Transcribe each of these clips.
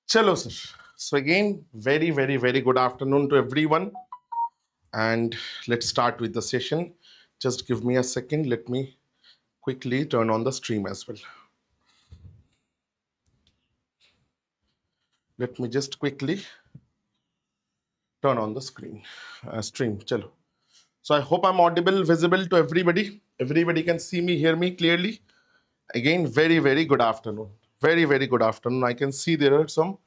Chalo, sir. So again, very good afternoon to everyone. And let's start with the session. Just give me a second. Let me quickly turn on the stream as well. Let me just quickly turn on the stream. Chalo. So I hope I'm audible, visible to everybody. Everybody can see me, hear me clearly. Again, very good afternoon. Very good afternoon. I can see there are some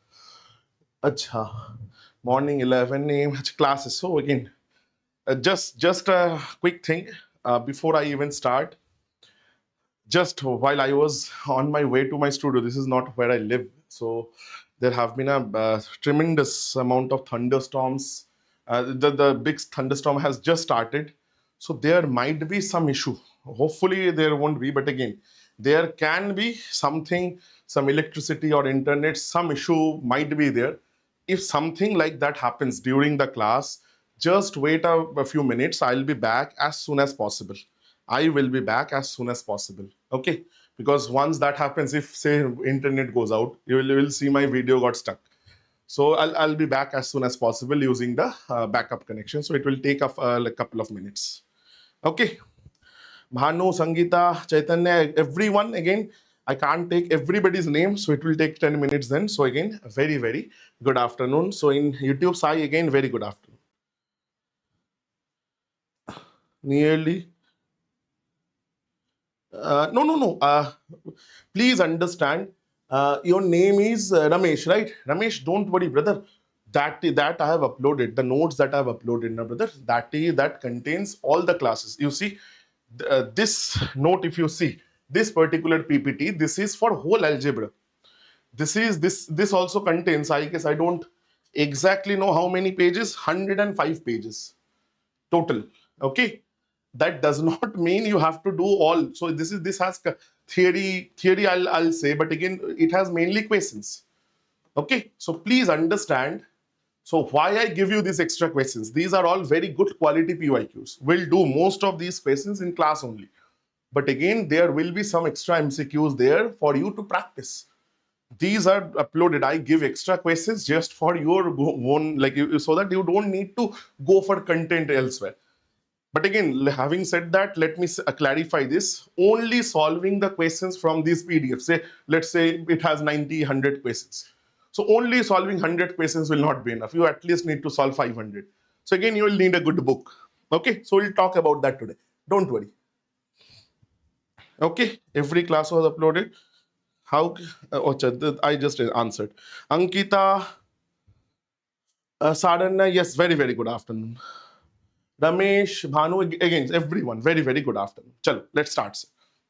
Acha, morning 11 a.m. classes. So again, just a quick thing before I even start. Just while I was on my way to my studio, this is not where I live. So there have been a tremendous amount of thunderstorms. The big thunderstorm has just started. So there might be some issue. Hopefully there won't be, but again, there can be something, some electricity or internet, some issue might be there. If something like that happens during the class, just wait a few minutes. I'll be back as soon as possible. I will be back as soon as possible. Okay, because once that happens, if say internet goes out, you will see my video got stuck. So I'll be back as soon as possible using the backup connection. So it will take a couple of minutes. Okay, Bhanu, Sangeeta, Chaitanya, everyone again. I can't take everybody's name, so it will take 10 minutes then. So again, very good afternoon. So in YouTube, Sai again, very good afternoon. Nearly. No. Please understand. Your name is Ramesh, right? Ramesh, don't worry, brother. That I have uploaded, the notes that I have uploaded, now, brother. That contains all the classes. You see, this note, if you see this particular PPT, this is for whole algebra. This also contains. I guess I don't exactly know how many pages. 105 pages total. Okay, that does not mean you have to do all. So this has theory I'll say, but again it has mainly questions. Okay, so please understand. So why I give you these extra questions? These are all very good quality PYQs. We'll do most of these questions in class only, but again there will be some extra MCQs there for you to practice. These are uploaded. I give extra questions just for your own, like so that you don't need to go for content elsewhere. But again, having said that, let me clarify this. Only solving the questions from these PDFs, say, let's say it has 90, 100 questions. So only solving 100 questions will not be enough. You at least need to solve 500. So again, you will need a good book. Okay, so we'll talk about that today. Don't worry. Okay, every class was uploaded. How? I just answered. Ankita, Sadhana, yes, very good afternoon. Ramesh, Bhanu, again, everyone, very good afternoon. Chalo, let's start.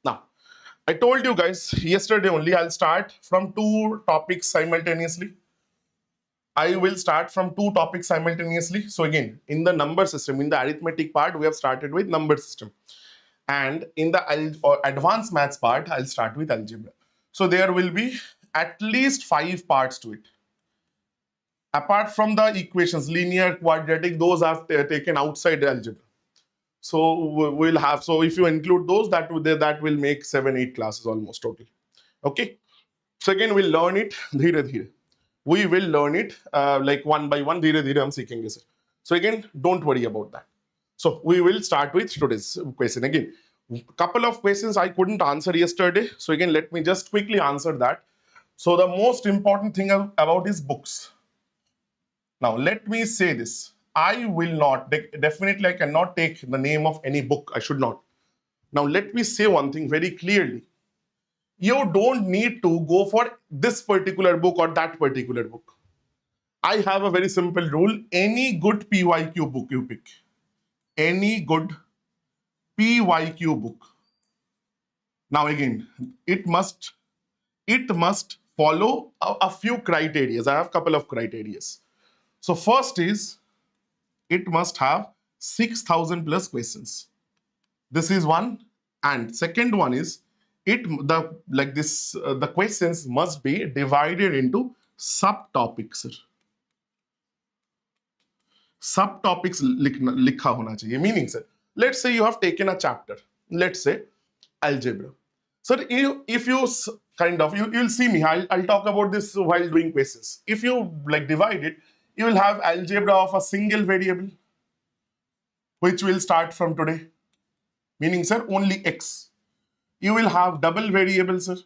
Now, I told you guys yesterday only, I'll start from two topics simultaneously. I will start from two topics simultaneously. So again, in the number system, in the arithmetic part, we have started with number system. And in the advanced maths part, I'll start with algebra. So there will be at least 5 parts to it. Apart from the equations, linear, quadratic, those I've taken outside algebra. So we'll have, so if you include those, that will make 7-8 classes almost total. Okay. So again, we'll learn it dhire dhire. We will learn it like one by one, dhire dhire hum seekhenge sir. So again, don't worry about that. So we will start with today's question. Again, couple of questions I couldn't answer yesterday. So again, let me just quickly answer that. So the most important thing about is books. Now, let me say this. I will not, definitely I cannot take the name of any book. I should not. Now, let me say one thing very clearly. You don't need to go for this particular book or that particular book. I have a very simple rule. Any good PYQ book you pick, any good PYQ book. Now again, it must follow a few criteria. I have a couple of criteria. So first is, it must have 6,000 plus questions. This is one. And second one is, the questions must be divided into subtopics. Subtopics likha hona chahiye. Meaning, sir, let's say you have taken a chapter. Let's say algebra. So if you kind of. You'll see me. I'll talk about this while doing questions. If you like divide it, you will have algebra of a single variable, which will start from today, meaning sir only x. You will have double variable, sir,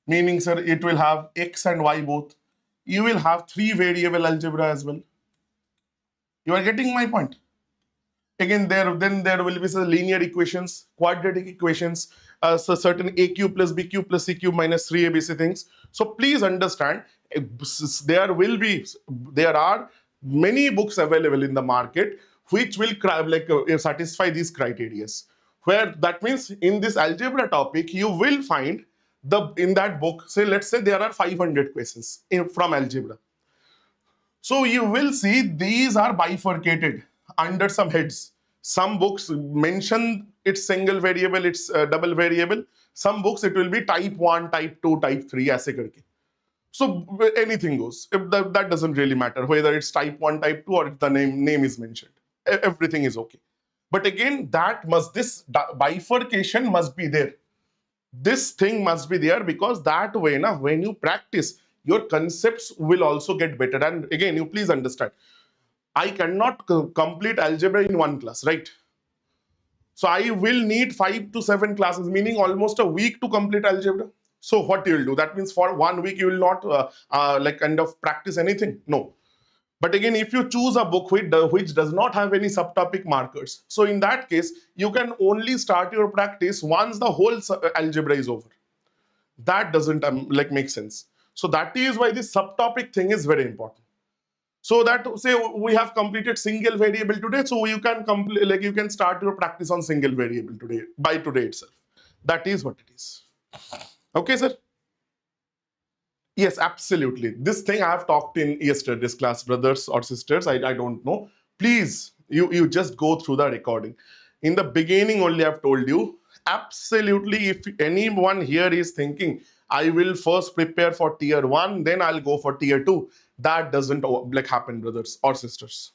meaning sir it will have x and y both. You will have three variable algebra as well. You are getting my point? Again, there will be some linear equations, quadratic equations, so certain a cube plus b cube plus c cube minus 3abc things. So please understand, there are many books available in the market which will satisfy these criteria. Where that means in this algebra topic, you will find in that book, say let's say there are 500 questions from algebra. So you will see these are bifurcated under some heads. Some books mention it's single variable, it's double variable. Some books it will be type 1, type 2, type 3 ऐसे करके. So anything goes. That doesn't really matter whether it's type 1, type 2 or if the name is mentioned. Everything is okay. But again, this bifurcation must be there. This thing must be there because that way, when you practice, your concepts will also get better. And again, you please understand, I cannot complete algebra in one class, right? So I will need 5 to 7 classes, meaning almost a week to complete algebra. So what you will do? That means for 1 week you will not kind of practice anything. No. But again, if you choose a book which does not have any subtopic markers, so in that case, you can only start your practice once the whole algebra is over. That doesn't make sense. So that is why this subtopic thing is very important. So that say we have completed single variable today, so you can you can start your practice on single variable today by today itself. That is what it is. Okay, sir. Yes, absolutely. This thing I have talked in yesterday's class, brothers or sisters, I don't know. Please, you just go through the recording. In the beginning only I've told you, absolutely, if anyone here is thinking, I will first prepare for tier 1, then I'll go for tier 2. That doesn't happen, brothers or sisters.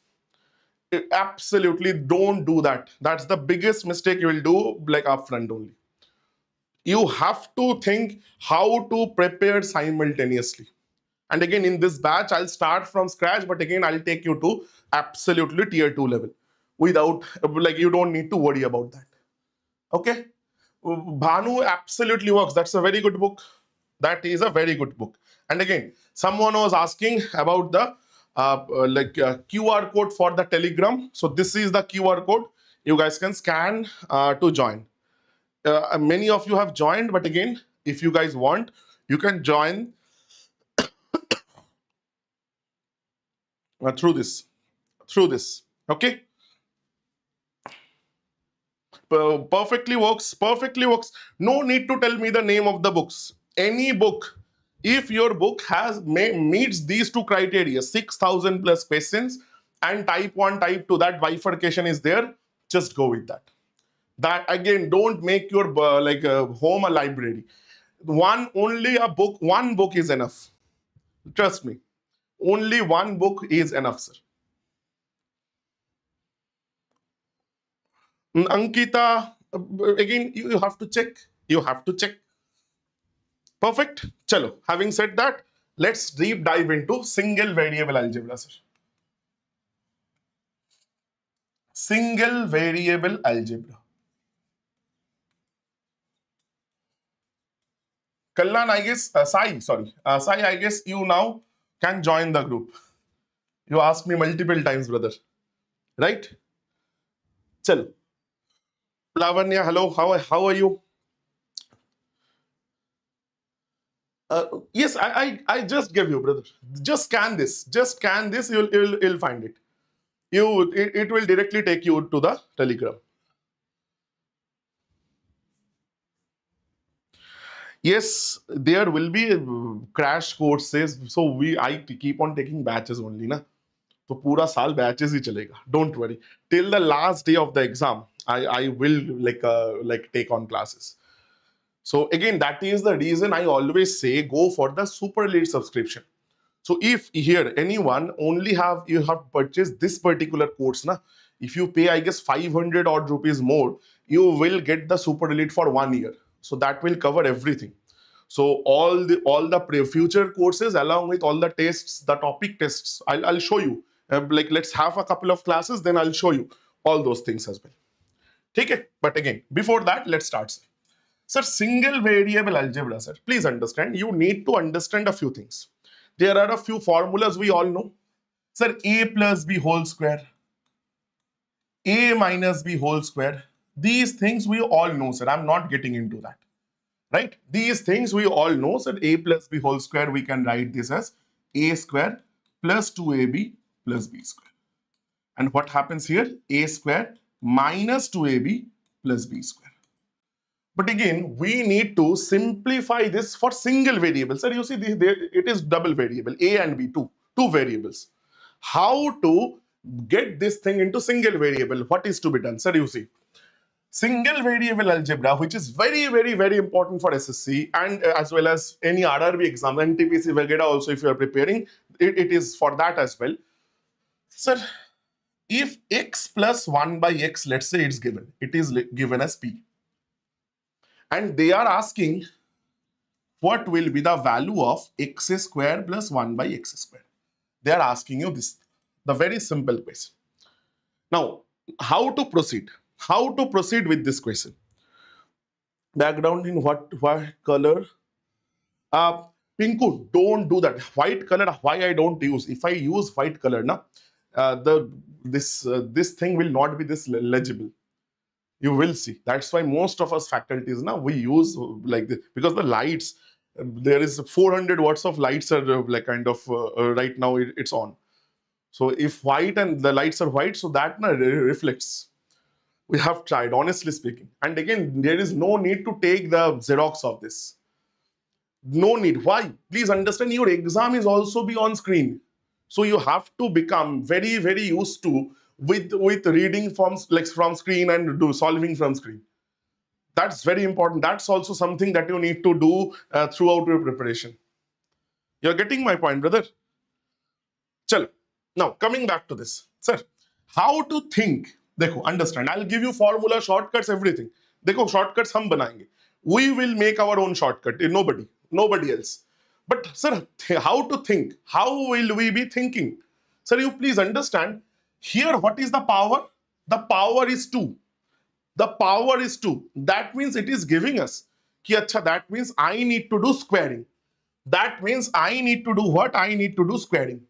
Absolutely don't do that. That's the biggest mistake you will do upfront only. You have to think how to prepare simultaneously. And again, in this batch, I'll start from scratch, but again, I'll take you to absolutely tier 2 level without, you don't need to worry about that. Okay? Bhanu absolutely works. That's a very good book. That is a very good book. And again, someone was asking about the QR code for the Telegram. So this is the QR code. You guys can scan to join. Many of you have joined, but again, if you guys want, you can join through this. Okay? Perfectly works. No need to tell me the name of the books. Any book, if your book meets these two criteria, 6,000 plus questions and type 1, type 2, that bifurcation is there, just go with that. That again, don't make your home a library. One book is enough. Trust me, only one book is enough, sir. Ankita, again, you have to check. Perfect. Chalo. Having said that, let's deep dive into single variable algebra, sir. Single variable algebra. Kallan, I guess, Sai, I guess you now can join the group. You asked me multiple times, brother. Right? Chalo. Lavanya, hello. How are you? Yes, I just gave you, brother. Just scan this. You'll find it. It will directly take you to the Telegram. Yes, there will be crash courses. So I keep on taking batches only, na. So पूरा साल batches ही चलेगा. Don't worry. Till the last day of the exam, I will take on classes. So again, that is the reason I always say go for the super elite subscription. So if here anyone you have purchased this particular course, na, if you pay, I guess 500 odd rupees more, you will get the super elite for 1 year. So that will cover everything. So all the future courses along with all the tests, the topic tests, I'll show you. Like let's have a couple of classes, then I'll show you all those things as well. Okay? But again, before that, let's start. Sir, single variable algebra, sir. Please understand, you need to understand a few things. There are a few formulas we all know. Sir, a plus b whole square, a minus b whole square. These things we all know, sir. I'm not getting into that. Right? These things we all know. So a plus b whole square, we can write this as a square plus 2ab plus b square. And what happens here? A square minus 2ab plus b square. But again, we need to simplify this for single variables. Sir, you see, it is double variable, a and b, two variables. How to get this thing into single variable? What is to be done? Sir, you see, single variable algebra, which is very, very, very important for SSC and as well as any RRB exam, NTPC, Vegeta also, if you are preparing, it is for that as well. Sir, if x plus 1 by x, let's say it's given, it is given as p. And they are asking what will be the value of x square plus 1 by x square. They are asking you this, the very simple question. Now, how to proceed? How to proceed with this question? Background in what color? Pinku, don't do that. White color, why I don't use? If I use white color, na, this thing will not be this legible. You will see. That's why most of us faculties now we use like this, because the lights, there is 400 watts of lights are like kind of right now it's on. So if white and the lights are white, so that reflects. We have tried, honestly speaking. And again, there is no need to take the Xerox of this. No need. Why? Please understand, your exam is also be on screen. So you have to become very, very used to with reading from screen and do solving from screen. That's very important. That's also something that you need to do throughout your preparation. You're getting my point, brother? Chalo. Now, coming back to this. Sir, how to think? Dekho, understand. I'll give you formula, shortcuts, everything. Dekho, shortcuts hum banayenge. We will make our own shortcut. Nobody else. But sir, how to think? How will we be thinking? Sir, you please understand. Here, what is the power? The power is 2. The power is 2. That means it is giving us. Ki, achha, that means I need to do squaring. That means I need to do what? I need to do squaring.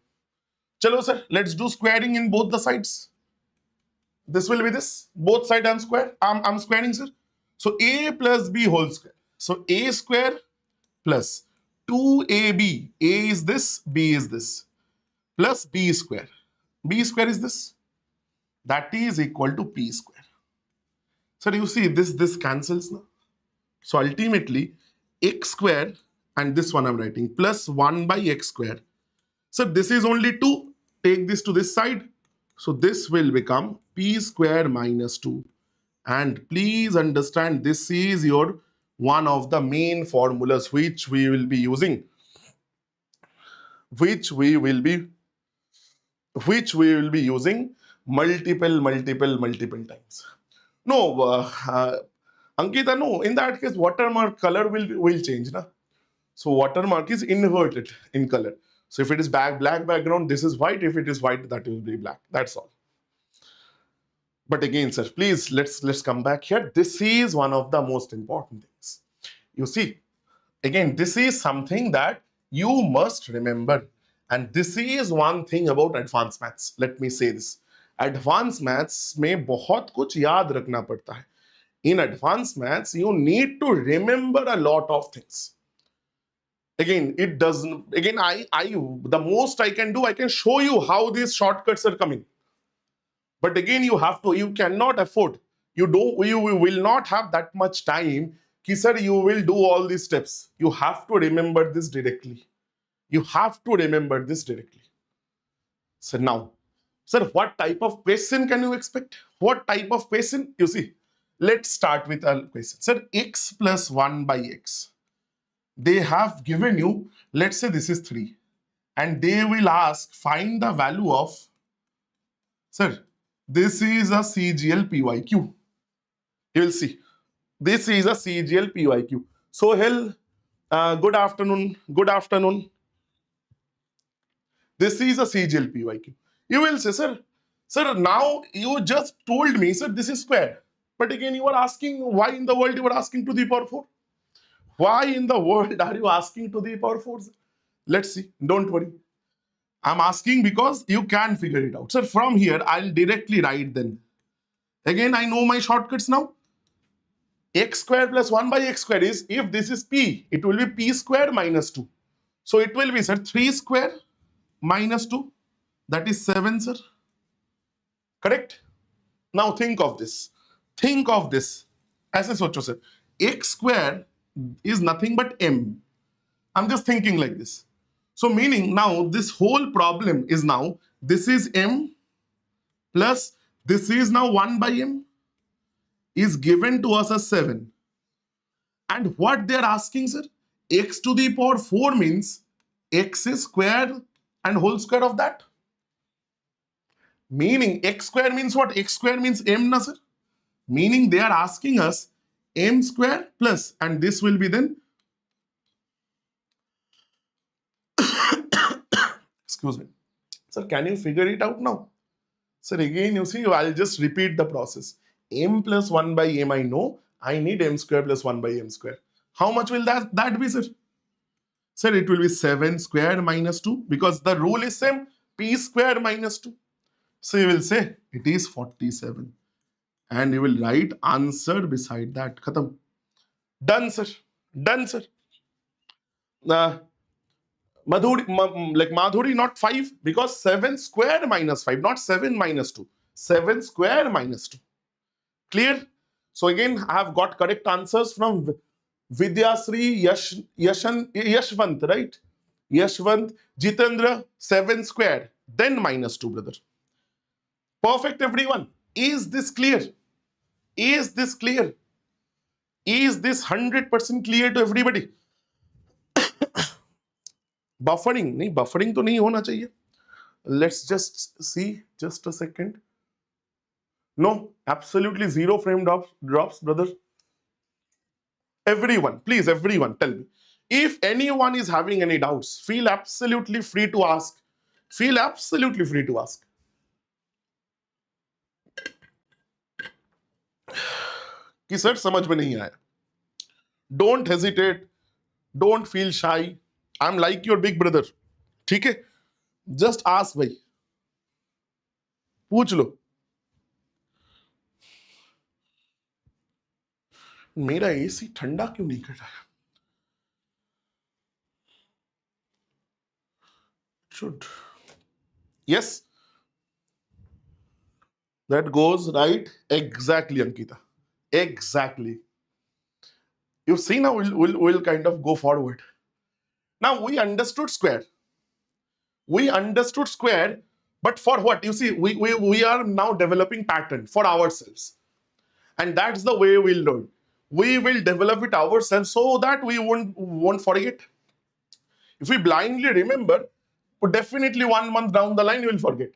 Chalo sir, let's do squaring in both the sides. This will be this. Both sides I'm squaring, sir. So a plus b whole square. So a square plus 2ab. A is this, b is this. Plus b square. B square is this. That is equal to p square. So you see this cancels now. So ultimately x square, and this one I'm writing, plus 1 by x square. So this is only 2. Take this to this side. So this will become p square minus 2. And please understand, this is your one of the main formulas which we will be using. Which we will be using multiple times. No, Ankita, no. In that case, watermark color will change, na? So watermark is inverted in color. So if it is black background, this is white. If it is white, that will be black. That's all. But again, sir, please let's come back here. This is one of the most important things. You see, again, this is something that you must remember. And this is one thing about advanced maths. Let me say this. Advanced maths में बहुत कुछ याद रखना पड़ता है. In advanced maths, you need to remember a lot of things. Again, it doesn't. Again, the most I can do, I can show you how these shortcuts are coming. But again, you cannot afford. You will not have that much time. Ki sir, you will do all these steps. You have to remember this directly. You have to remember this directly. So now, sir, what type of question can you expect? What type of question? You see, let's start with a question. Sir, x plus 1 by x. They have given you, let's say this is 3. And they will ask, find the value of, sir, this is a CGL PYQ. You will see. This is a CGL PYQ. So hell, Good afternoon. Good afternoon. This is a CGL PYQ. You will say, sir, now you just told me, sir, this is square. But again, you are asking why in the world you are asking to the power 4? Why in the world are you asking to the power 4? Let's see. Don't worry. I'm asking because you can figure it out. Sir, from here, I'll directly write then. Again, I know my shortcuts now. X square plus 1 by x square is, if this is p, it will be p square minus 2. So it will be, sir, 3 square minus 2. That is 7, sir. Correct? Now think of this. Think of this. ऐसे सोचो sir. X square is nothing but m. I'm just thinking like this. So meaning now this whole problem is now this is m plus this is now 1 by m is given to us as 7. And what they're asking, sir, x to the power 4 means x is square and whole square of that. Meaning x square means what? X square means m, na, sir? Meaning they are asking us m square plus, and this will be then, excuse me. Sir, can you figure it out now? Sir, again, you see, I'll just repeat the process. M plus 1 by m, I know. I need m square plus 1 by m square. How much will that be, sir? Sir, it will be 7 square minus 2 because the rule is same, p square minus 2. So you will say it is 47. And you will write answer beside that. Khatam. Done, sir. Done, sir. Uh, Madhuri, not 5 because 7 square minus 5, not 7 minus 2. 7 square minus 2. Clear? So again, I have got correct answers from Vidyasri, Yashvant, right? Yashvant, Jitendra, 7 square, then minus 2, brother. Perfect, everyone. Is this clear? Is this clear? Is this 100% clear to everybody? Buffering, नहीं buffering तो नहीं होना चाहिए. Let's just see, just a second. No, absolutely zero frame drops, brother. Everyone, please, everyone, tell me. If anyone is having any doubts, feel absolutely free to ask. Feel absolutely free to ask. कि sir समझ में नहीं आया. Don't hesitate. Don't feel shy. I'm like your big brother. ठीक है? Just ask भाई. पूछ लो. मेरा एसी ठंडा क्यों नहीं कर रहा है? Should. Yes. That goes right. Exactly, Ankita. Exactly. You see now, we'll kind of go forward. Now we understood square. We understood square, but for what? You see, we are now developing pattern for ourselves. And that's the way we'll learn. We will develop it ourselves so that we won't forget. If we blindly remember, definitely 1 month down the line, you will forget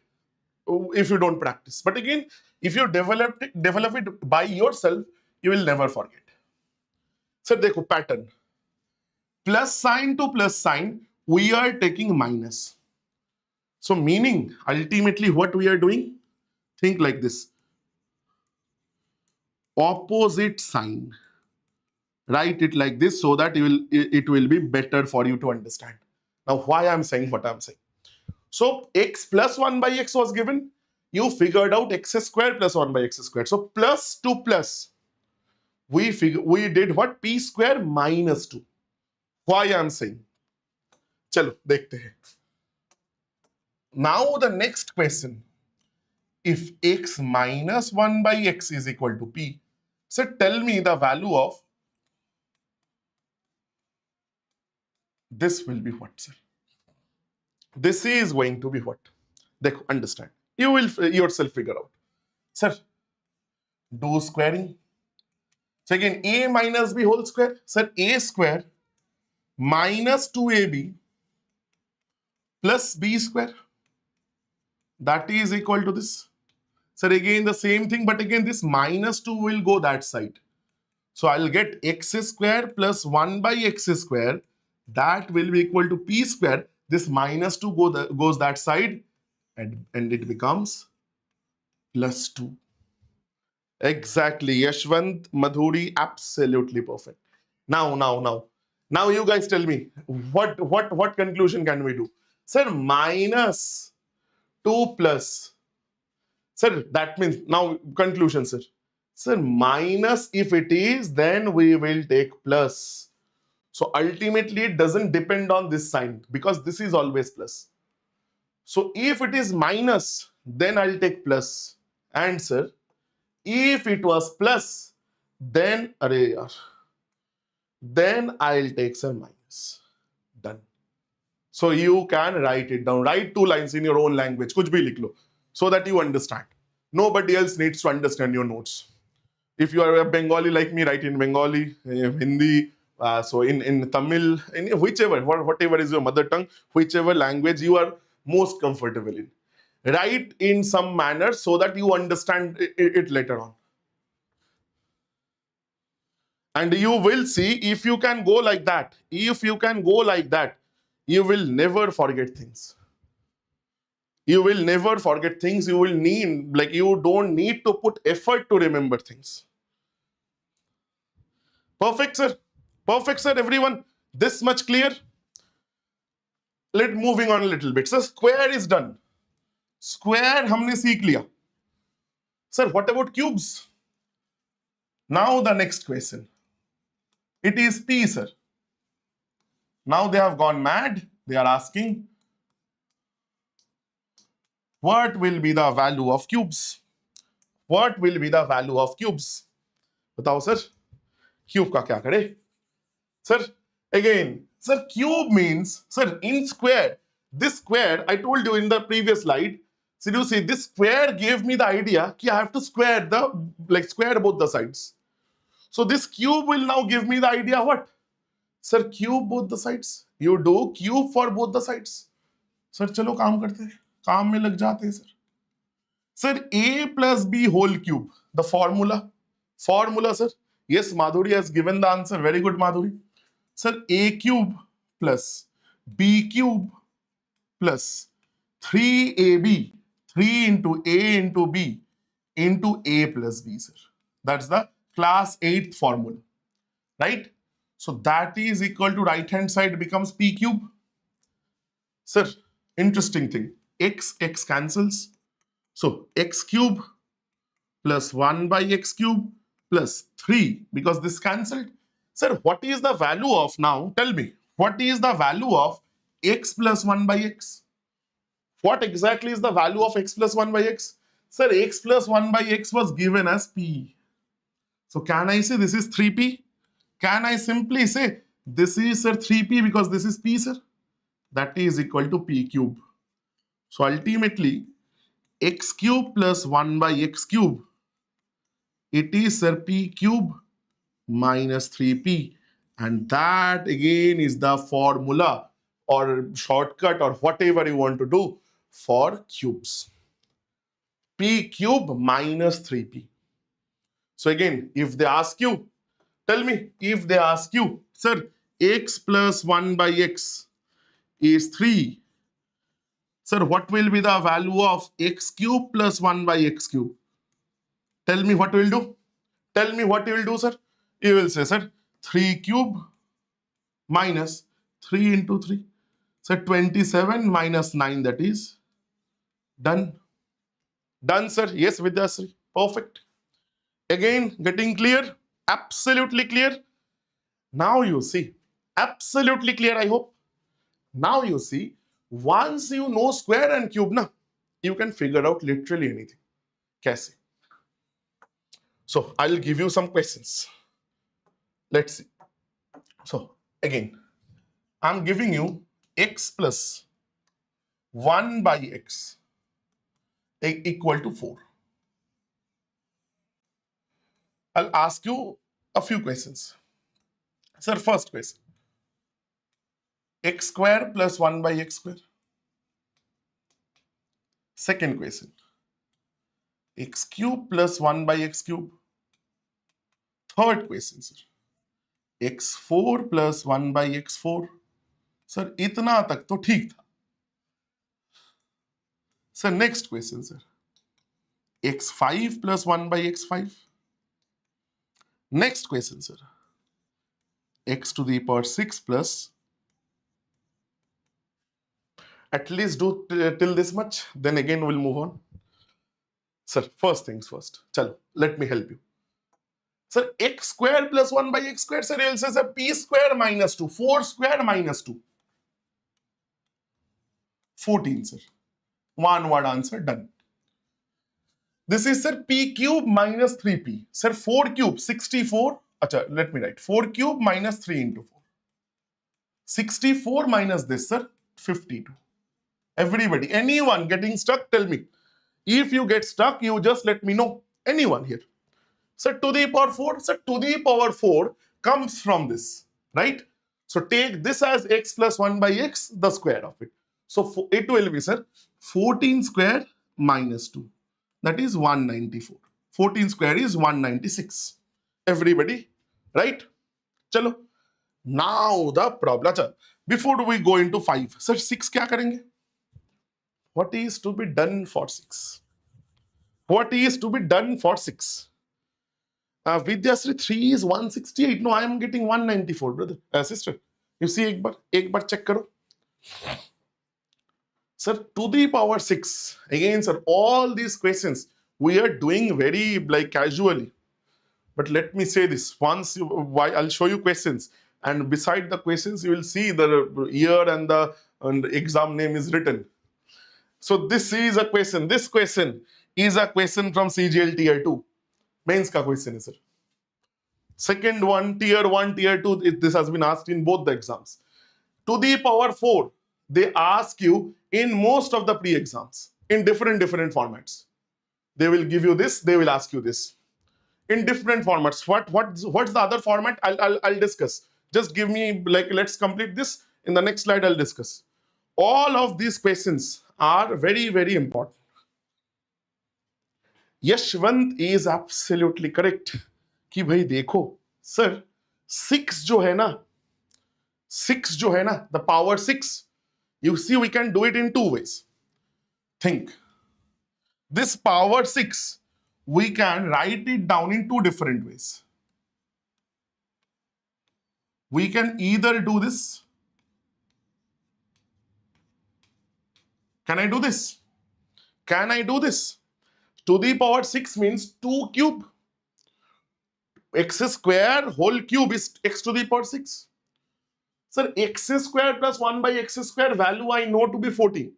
if you don't practice. But again, if you develop it by yourself, you will never forget. So, देखो pattern. Plus sign to plus sign, we are taking minus. So meaning, ultimately what we are doing? Think like this. Opposite sign. Write it like this so that it will be better for you to understand. Now, why I'm saying what I'm saying. So x plus 1 by x was given. You figured out x square plus 1 by x square. So plus to plus. We did what? P square minus 2. Why I'm saying? Chalo, dekhte hain. Now the next question. If x minus 1 by x is equal to p, so tell me the value of this will be what, sir? This is going to be what? Understand. You will yourself figure out. Sir, do squaring. So again, a minus b whole square. Sir, a square minus 2ab plus b square. That is equal to this. Sir, again the same thing, but again this minus 2 will go that side. So I'll get x square plus 1 by x square. That will be equal to p square. This minus 2 goes that side, and it becomes plus 2. Exactly. Yashwant, Madhuri, absolutely perfect. Now you guys tell me, what conclusion can we do? Sir, minus 2 plus. Sir, that means now conclusion, sir. Sir, minus if it is, then we will take plus. So ultimately, it doesn't depend on this sign because this is always plus. So if it is minus, then I'll take plus. And sir, if it was plus, then array yaar, then I'll take sir minus. Done. So you can write it down. Write 2 lines in your own language. Kuch bhi likh lo, so that you understand. Nobody else needs to understand your notes. If you are a Bengali like me, write in Bengali, Hindi, so in Tamil, in whichever, whatever is your mother tongue, whichever language you are most comfortable in. Write in some manner so that you understand it later on. And you will see, if you can go like that, you will never forget things. You will never forget things. You will need, like, you don't need to put effort to remember things. Perfect, sir. Perfect, sir, everyone. This much clear? Moving on a little bit. So square is done. Square हमने सीख लिया. Sir, what about cubes? Now the next question. It is P, sir. Now they have gone mad. They are asking, what will be the value of cubes? What will be the value of cubes? बताओ sir. Cube का क्या करे? Sir, again, sir, cube means, sir, in square. This square, I told you in the previous slide. So you see, this square gave me the idea that I have to square square both the sides. So this cube will now give me the idea what? Sir, cube both the sides. You do cube for both the sides. Sir, चलो काम करते हैं. काम में लग जाते हैं, sir. Sir, a plus b whole cube. The formula. Formula, sir. Yes, Madhuri has given the answer. Very good, Madhuri. Sir, a cube plus b cube plus 3ab, 3 into a into b into a plus b, sir. That's the class 8th formula, right? So that is equal to right hand side becomes p cube. Sir, interesting thing. X cancels. So x cube plus 1 by x cube plus 3, because this cancelled. Sir, what is the value of, now tell me, what is the value of x plus 1 by x? What exactly is the value of x plus 1 by x? Sir, x plus 1 by x was given as p. So can I say this is 3p? Can I simply say this is, sir, 3p because this is p, sir? That is equal to p cube. So ultimately, x cube plus 1 by x cube, it is, sir, p cube minus 3p. And that again is the formula or shortcut or whatever you want to do for cubes. P cube minus 3p. So again, if they ask you, tell me, if they ask you, sir, x plus 1 by x is 3. Sir, what will be the value of x cube plus 1 by x cube? Tell me what you will do. Tell me what you will do, sir. You will say, sir, 3 cube minus 3 into 3. So 27 minus 9, that is done. Done, sir. Yes, Vidyasri. Perfect. Again, getting clear? Absolutely clear. Now you see. Absolutely clear, I hope. Now you see, once you know square and cube, na, you can figure out literally anything. Kaise? So I'll give you some questions. Let's see. So again, I'm giving you x plus 1 by x equal to 4. I'll ask you a few questions. Sir, first question. X square plus 1 by x square. Second question. X cube plus 1 by x cube. Third question, sir. x4 plus 1 by x4. Sir इतना तक तो ठीक था. Sir, next question, sir. x5 plus 1 by x5. Next question, sir. x to the power 6 plus. At least do till this much. Then again we'll move on. Sir, first things first. Chalo, let me help you. Sir, x square plus 1 by x square, sir, else is a p square minus 2. 4 square minus 2. 14, sir. One word answer, done. This is, sir, p cube minus 3p. Sir, 4 cube, 64. Achha, let me write. 4 cube minus 3 into 4. 64 minus this, sir, 52. Everybody, anyone getting stuck, tell me. If you get stuck, you just let me know. Anyone here. So to the power 4, so to the power 4 comes from this, right? So take this as x plus 1 by x, the square of it. So it will be, sir, 14 square minus 2. That is 194. 14 square is 196. Everybody, right? Chalo. Now the problem. Before we go into 5, sir, 6 kya karenge? What is to be done for 6? What is to be done for 6? Vidyasri 3 is 168. No, I am getting 194, brother. Sister. You see, ek bar check karo. Sir, to the power 6. Again, sir, all these questions we are doing very like casually. But let me say this. Once I'll show you questions. And beside the questions, you will see the year and the exam name is written. So this is a question. This question is a question from CGL Tier 2. Mains ka question is, sir. Second one, Tier 1, Tier 2, this has been asked in both the exams. To the power 4, they ask you in most of the pre-exams in different formats. They will give you this, they will ask you this. In different formats. What's the other format? I'll discuss. Just give me, like, let's complete this. In the next slide, I'll discuss. All of these questions are very, very important. Yashwant is absolutely correct. कि भाई देखो, sir, 6 जो है ना, the power 6, you see we can do it in 2 ways. Think. This power 6, we can write it down in 2 different ways. We can either do this. Can I do this? Can I do this? To the power 6 means 2 cube. X square whole cube is x to the power 6. Sir, x square plus 1 by x square value I know to be 14.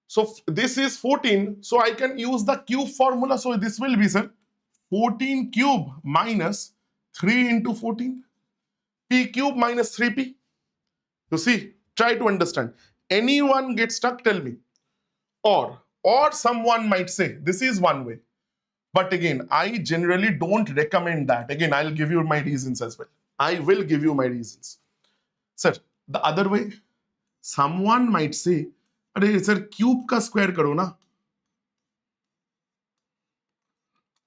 So this is 14. So I can use the cube formula. So this will be, sir, 14 cube minus 3 into 14. P cube minus 3p. You see, try to understand. Anyone get stuck, tell me. Or someone might say, this is one way. But again, I generally don't recommend that. Again, I'll give you my reasons as well. I will give you my reasons. Sir, the other way, someone might say, sir, cube ka square karo na.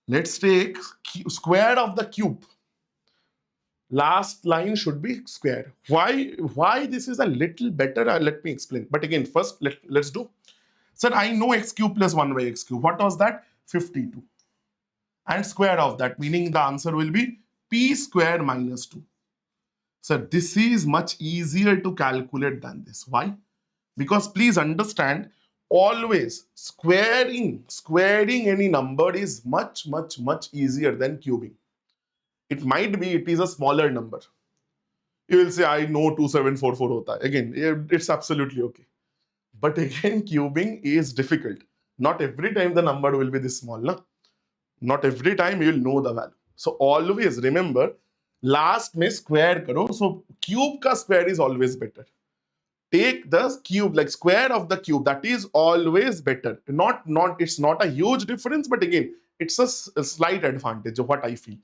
Let's take square of the cube. Last line should be square. Why this is a little better? Let me explain. But again, first, let's do. Sir, I know x cube plus 1 by x cube. What was that? 52. And square of that, meaning the answer will be p square minus 2. Sir, this is much easier to calculate than this. Why? Because please understand, always squaring any number is much easier than cubing. It might be it is a smaller number. You will say, I know 2744 hota hai. Again, it's absolutely okay. But again, cubing is difficult. Not every time the number will be this small. Na? Not every time you will know the value. So always remember, last mein square karo. So cube ka square is always better. Take the cube, like square of the cube. That is always better. It's not a huge difference, but again, it's a slight advantage of what I feel.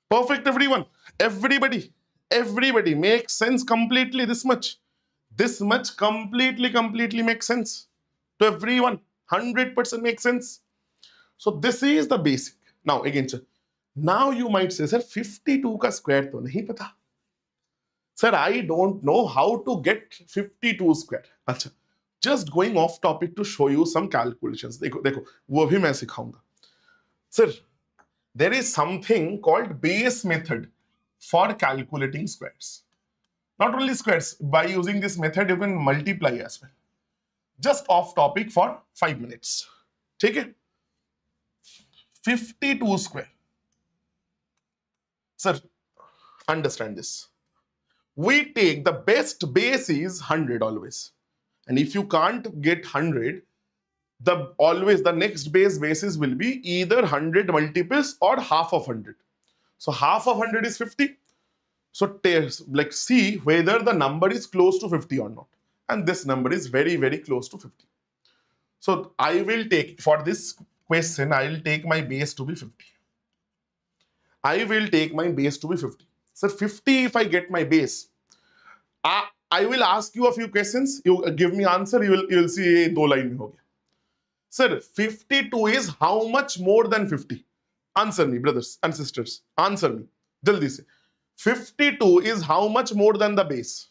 Perfect, everyone. Everybody makes sense completely. This much completely makes sense to everyone. 100% makes sense. So this is the basic. Now again, sir, Now you might say, sir 52 का square तो नहीं पता. Sir, I don't know how to get 52 square. अच्छा, just going off topic to show you some calculations. देखो देखो वो भी मैं सिखाऊंगा. Sir, there is something called base method for calculating squares. Not only squares, by using this method you can multiply as well. Just off topic for 5 minutes. ठीक है? 52 square. Sir, understand this. We take the best base is 100 always. And if you can't get 100, the next base basis will be either 100 multiples or half of 100. So half of 100 is 50. So like see whether the number is close to 50 or not. And this number is very, very close to 50. So I will take, for this question, I will take my base to be 50. I will take my base to be 50. So 50, if I get my base, I will ask you a few questions. You give me answer. You will see ये दो line में हो गया. Sir, 52 is how much more than 50? Answer me, brothers and sisters. Answer me. Jaldi se. 52 is how much more than the base?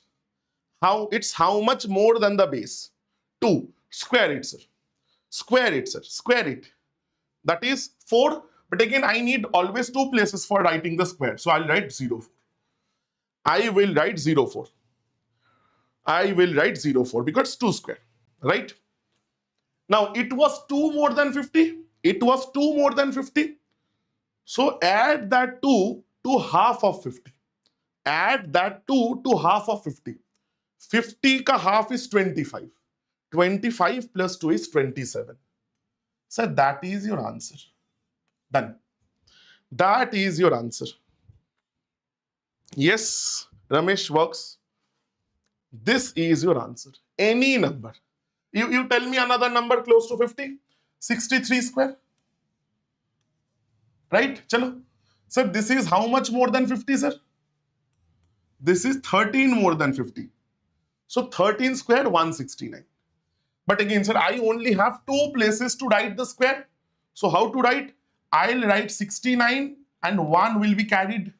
It's how much more than the base? 2. Square it, sir. Square it, sir. Square it. That is 4. But again, I need always 2 places for writing the square. So I'll write 0, 4. I will write 0, 4. I will write 0, 4 because 2 square. Right? Now, it was 2 more than 50. It was 2 more than 50. So add that 2 to half of 50. Add that 2 to half of 50. 50 ka half is 25. 25 plus 2 is 27. So that is your answer. Done. That is your answer. Yes, Ramesh works. This is your answer. Any number. You tell me another number close to 50. 63 square. Right? Chalo. Sir, this is how much more than 50, sir? This is 13 more than 50. So 13 square, 169. But again, sir, I only have 2 places to write the square. So how to write? I'll write 69 and 1 will be carried.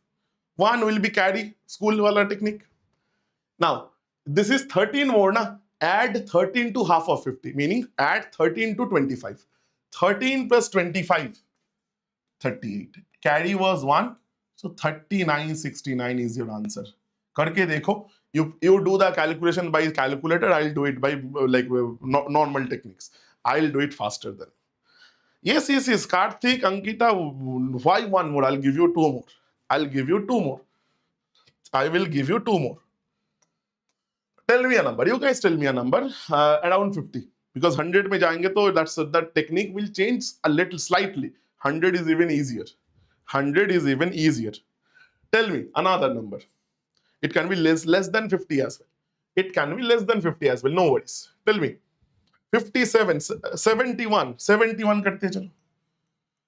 1 will be carried. School wala technique. Now, this is 13 more, na? Add 13 to half of 50, meaning add 13 to 25. 13 plus 25, 38. Carry was 1. So 3969 is your answer. Karke dekho. You do the calculation by calculator. I'll do it by normal techniques. I'll do it faster than. Yes. Karthik, Ankita, why 1 more? I'll give you 2 more. I'll give you 2 more. I will give you 2 more. Tell me a number. You guys tell me a number. Around 50. Because 100 mein jayenge to that technique will change a little slightly. 100 is even easier. 100 is even easier. Tell me another number. It can be less than 50 as well. It can be less than 50 as well. No worries. Tell me. 57, 71. 71 karte chalo.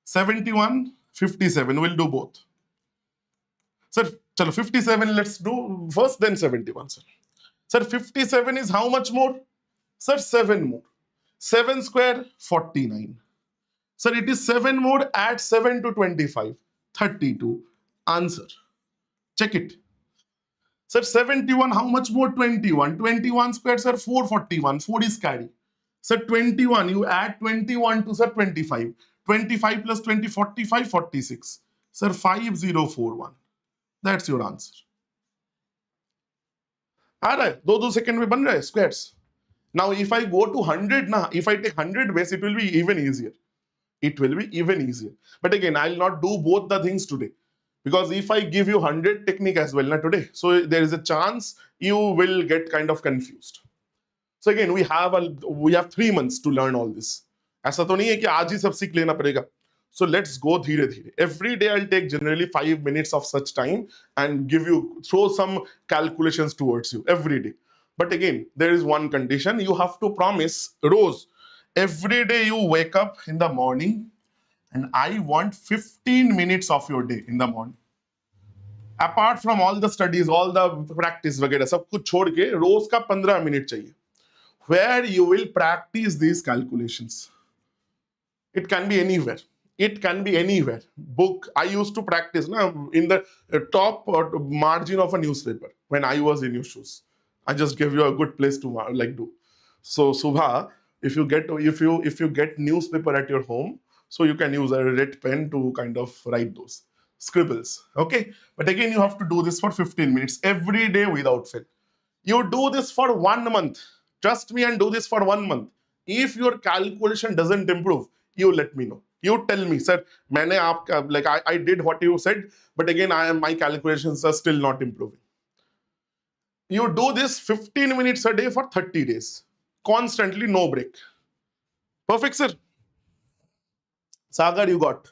71, 57. We'll do both. Sir, chalo 57 let's do first, then 71, sir. Sir, 57 is how much more? Sir, 7 more. 7 square, 49. Sir, it is 7 more. Add 7 to 25. 32. Answer. Check it. Sir, 71, how much more? 21. 21 square, sir, 441. 4 is carry. Sir, 21, you add 21 to, sir, 25. 25 plus 20, 45, 46. Sir, 5041. That's your answer. आ रहा है 2 second में बन रहा है squares. Now if I go to 100 na, if I take 100 base, it will be even easier. It will be even easier. But again, I'll not do both the things today. Because if I give you 100 technique as well na today, so there is a chance you will get kind of confused. So again, we have 3 months to learn all this. ऐसा तो नहीं है कि आज ही सब सीख लेना पड़ेगा. So let's go धीरे धीरे. Every day I'll take generally 5 minutes of such time and throw some calculations towards you every day. But again, there is one condition. You have to promise, Rose, every day you wake up in the morning and I want 15 minutes of your day in the morning. Apart from all the studies, all the practice वगैरह सब कुछ छोड़ के रोज का 15 minute चाहिए. Where you will practice these calculations. It can be anywhere. It can be anywhere. Book. I used to practice now in the top margin of a newspaper when I was in your shoes. I just give you a good place to like do. So Subha, if you get newspaper at your home, so you can use a red pen to kind of write those scribbles. Okay, but again you have to do this for 15 minutes every day without fail. You do this for 1 month. Trust me and do this for 1 month. If your calculation doesn't improve, you let me know. You tell me, sir, I did what you said, but again my calculations are still not improving. You do this 15 minutes a day for 30 days. Constantly, no break. Perfect, sir. Sagar, you got.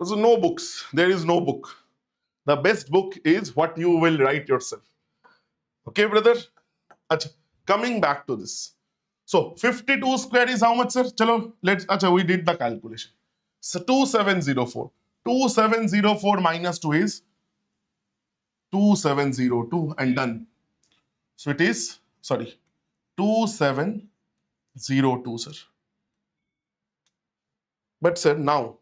So no books. There is no book. The best book is what you will write yourself. Okay, brother? Achha, coming back to this. So 52 square is how much, sir? Chalo, we did the calculation. So 2704. 2704 minus 2 is 2702 and done. So it is, 2702, sir. But sir, now,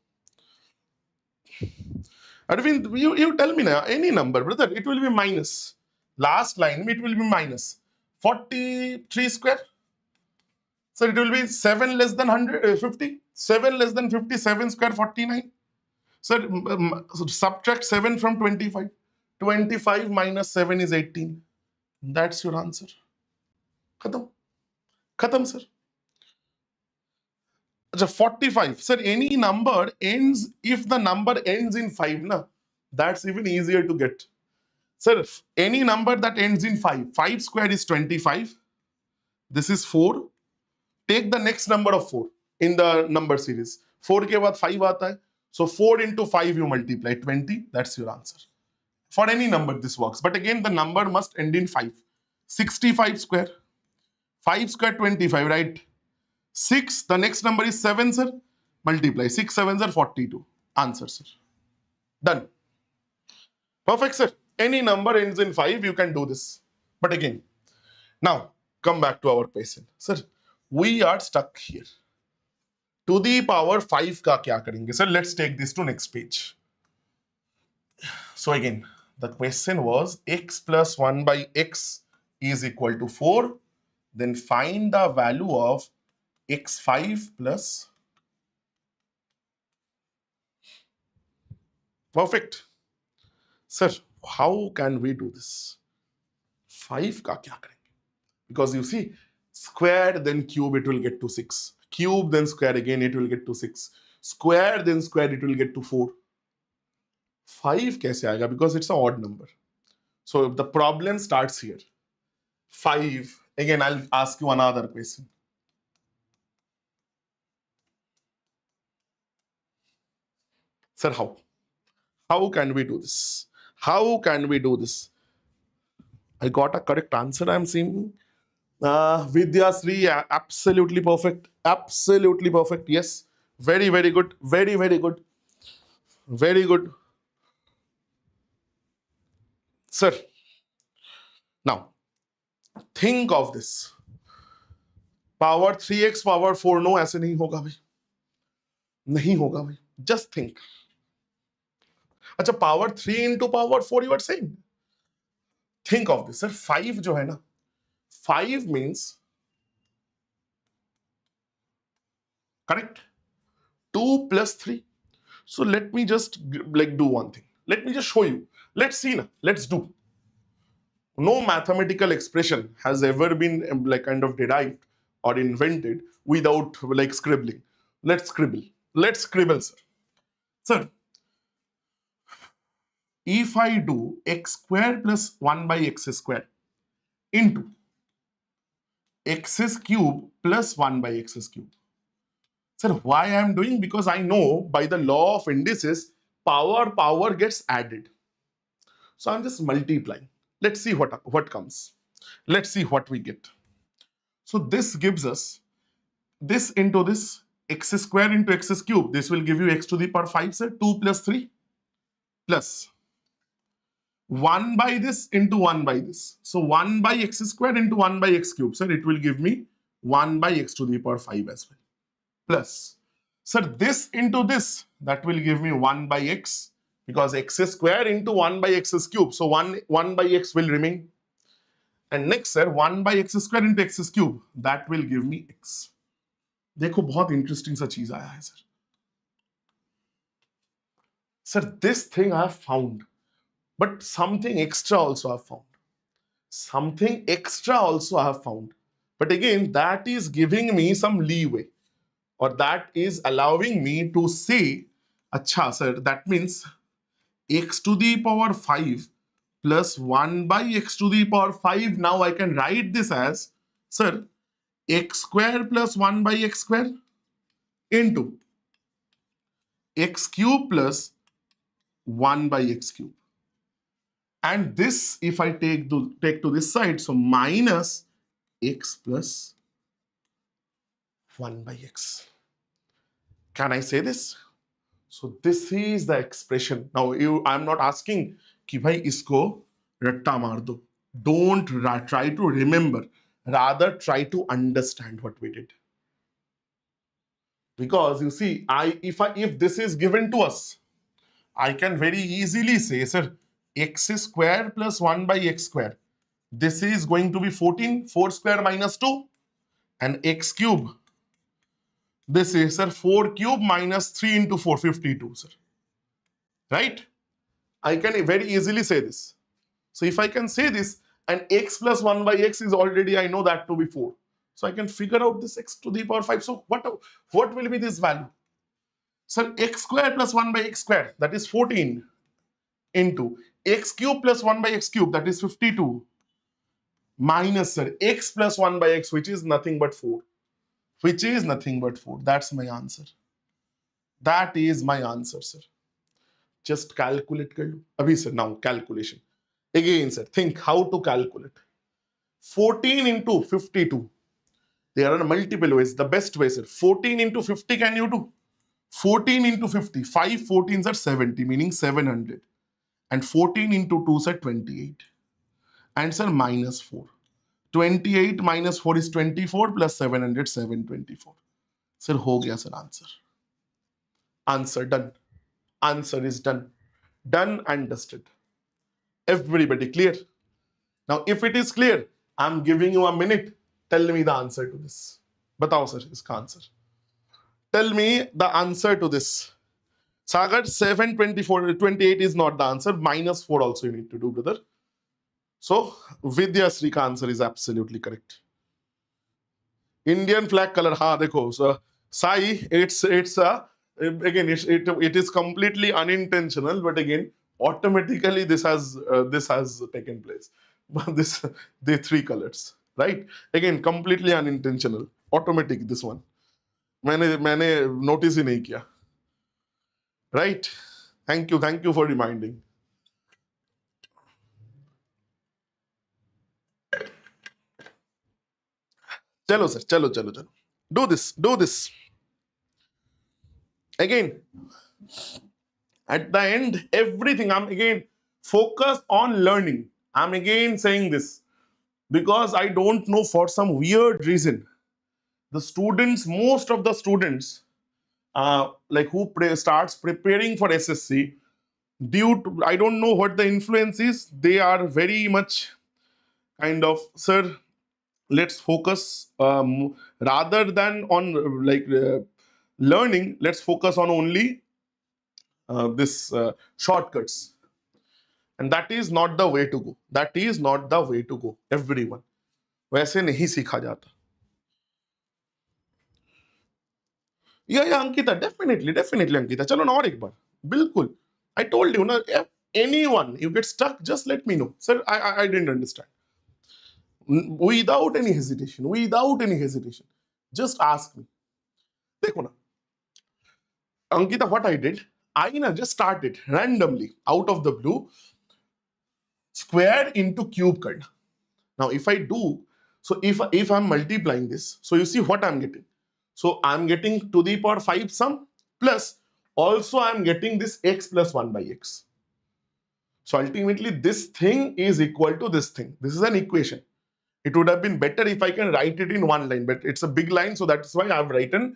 Arvind, you tell me now, any number, brother, it will be minus. Last line, it will be minus. 43 square. So it will be 7 less than 150. 7 less than 57 square, 49. So subtract 7 from 25. 25 minus 7 is 18. That's your answer. Khatam. Khatam, sir. 45. Sir, any number ends, if the number ends in 5, na, that's even easier to get. Sir, any number that ends in 5, 5 square is 25. This is 4. Take the next number of 4 in the number series. 4 ke baad 5 aata hai. So 4 into 5 you multiply 20. That's your answer. For any number this works. But again the number must end in 5. 65 square. 5 square 25, right? 6, the next number is 7, sir. Multiply. 6 7s are 42. Answer, sir. Done. Perfect, sir. Any number ends in 5, you can do this. But again, now come back to our question. Sir, we are stuck here. To the power 5 ka kya karenge? Sir, let's take this to next page. So again, the question was x plus 1 by x is equal to 4. Then find the value of x5 plus. Perfect. Sir, how can we do this? 5 ka kya karenge? Because you see, square then cube it will get to 6. Cube then square again it will get to 6. Square then square it will get to 4. 5 kaise aayega? Because it's an odd number. So the problem starts here. 5. Again, I'll ask you another question. Sir, how? How can we do this? How can we do this? I got a correct answer, I'm seeing. Vidya Sri, absolutely perfect. Absolutely perfect. Yes. Very, very good. Very, very good. Very good. Sir, now think of this. Power 3x power 4, no, ऐसे नहीं होगा भाई. नहीं होगा भाई. Just think. अच्छा, power 3 into power 4 you are saying? Think of this. Sir, 5 जो है ना, 5 means, correct? 2 plus 3. So let me just like do one thing. Let me just show you. Let's see now. Let's do. No mathematical expression has ever been like kind of derived or invented without like scribbling. Let's scribble. Let's scribble, sir. Sir, if I do x square plus 1 by x square into x cube plus 1 by x cube. Sir, why I am doing? Because I know by the law of indices, power gets added. So I'm just multiplying. Let's see what comes. Let's see what we get. So this gives us this into this, x square into x cube. This will give you x to the power 5, sir. 2 plus 3 plus 1 by this into 1 by this. So 1 by x square into 1 by x cube, sir. It will give me 1 by x to the power 5 as well. Plus Sir, this into this, that will give me 1 by x, because x square into 1 by x is cube. So 1 by x will remain. And next, sir, 1 by x square into x is cube, that will give me x. देखो बहुत interesting सा चीज आया है sir. Sir, this thing I have found, but something extra also I have found. Something extra also I have found. But again, that is giving me some leeway, or that is allowing me to say, acha sir, that means x to the power 5 plus 1 by x to the power 5. Now I can write this as, sir, x square plus 1 by x square into x cube plus 1 by x cube. And this, if I take to this side, so minus x plus 1 by x. Can I say this? So this is the expression. Now I'm not asking कि भाई इसको रट्टा मार दो. Don't try to remember. Rather try to understand what we did. Because you see, if this is given to us, I can very easily say, sir, x square plus 1 by x square. This is going to be 14, 4 square minus 2, and x cube. This is, sir, 4 cube minus 3 into 4, 52, sir. Right? I can very easily say this. So if I can say this, and x plus 1 by x is already, I know that to be 4. So I can figure out this x to the power 5. So what will be this value? Sir, x square plus 1 by x square, that is 14, into x cube plus 1 by x cube, that is 52, minus, sir, x plus 1 by x, which is nothing but 4. Which is nothing but 4. That's my answer. That is my answer, sir. Just calculate kar lo. Abhi, sir, now calculation. Again, sir, think how to calculate. 14 into 52. There are multiple ways. The best way, sir. 14 into 50 can you do? 14 into 50. 5 14s are 70, meaning 700. And 14 into 2 are 28. And sir, minus 4. 28 minus 4 is 24 plus 700, 724. Sir, ho gaya, sir, answer. Answer done. Answer is done. Done and dusted. Everybody clear? Now, if it is clear, I'm giving you a minute. Tell me the answer to this. Batao, sir, iska answer. Tell me the answer to this. Sagar, 724, 28 is not the answer. Minus 4 also you need to do, brother. So, Vidyasri ka answer is absolutely correct. Indian flag color, ha, dekho. So, Sai, it's again, it is completely unintentional, but again, automatically this has taken place. But the 3 colors, right? Again, completely unintentional, automatic. This one, मैंने notice ही नहीं किया, right? Thank you for reminding. चलो sir, चलो. Do this. Again, at the end, everything, I'm again focused on learning. I'm again saying this because I don't know, for some weird reason, the students, most of the students, like who starts preparing for SSC, due to, I don't know what the influence is, they are very much kind of, sir, let's focus, rather than on learning, let's focus on only this shortcuts. And that is not the way to go. That is not the way to go, everyone. वैसे नहीं सीखा जाता. Yeah, Ankita, definitely, Ankita. चलो ना और एक बार. बिल्कुल. I told you, na, anyone, you get stuck, just let me know. Sir, I didn't understand. Without any hesitation. Just ask me. देखो ना. Ankita, what I did, I just started randomly, out of the blue, square into cube karna. Now, if I do, so if I'm multiplying this, so you see what I'm getting. So I'm getting to the power 5 sum, plus also I'm getting this x plus 1 by x. So ultimately, this thing is equal to this thing. This is an equation. It would have been better if I can write it in one line, but it's a big line, so that's why I've written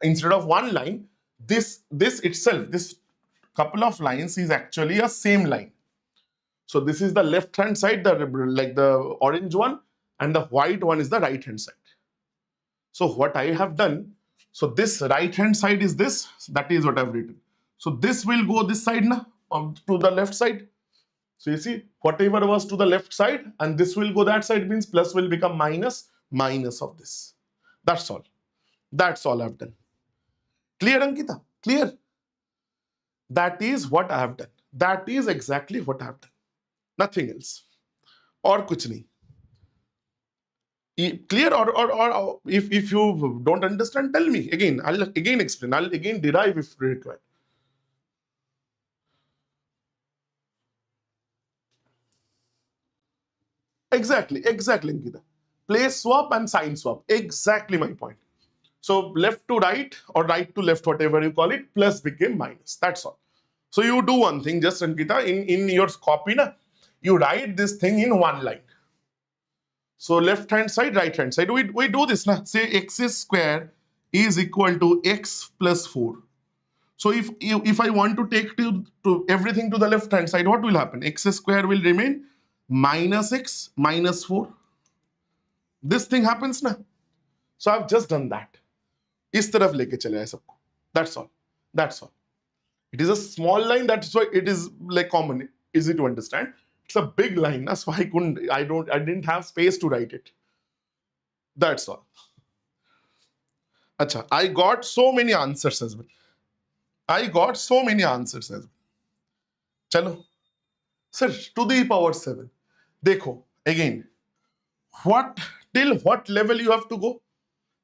instead of one line, this itself, this couple of lines is actually a same line. So this is the left hand side, the orange one, and the white one is the right hand side. So what I have done, so this right hand side is this, that is what I've written. So this will go this side now, to the left side. So you see, whatever was to the left side and this will go that side, means plus will become minus, minus of this. That's all. That's all I've done. Clear, Ankita? Clear? That is what I have done. That is exactly what I have done. Nothing else. Or kuch nahi. Clear? Or if you don't understand, tell me. Again, I'll again explain. I'll again derive if required. Exactly, Ankita. Place swap and sign swap. Exactly my point. So left to right or right to left, whatever you call it, plus became minus. That's all. So you do one thing, just Ankita, in your copy, na, you write this thing in one line. So left hand side, right hand side. We do this now. Say x square is equal to x plus 4. So if I want to take to everything to the left hand side, what will happen? X square will remain minus x minus 4. This thing happens now. So I've just done that. इस तरफ लेके चले आए सबको. That's all. That's all. It is a small line, that's why it is like common, easy to understand. It's a big line, that's why I didn't have space to write it. That's all. Acha, I got so many answers as well. I got so many answers as well. Chalo. Sir, to the power 7. Dekho, again, what till what level you have to go?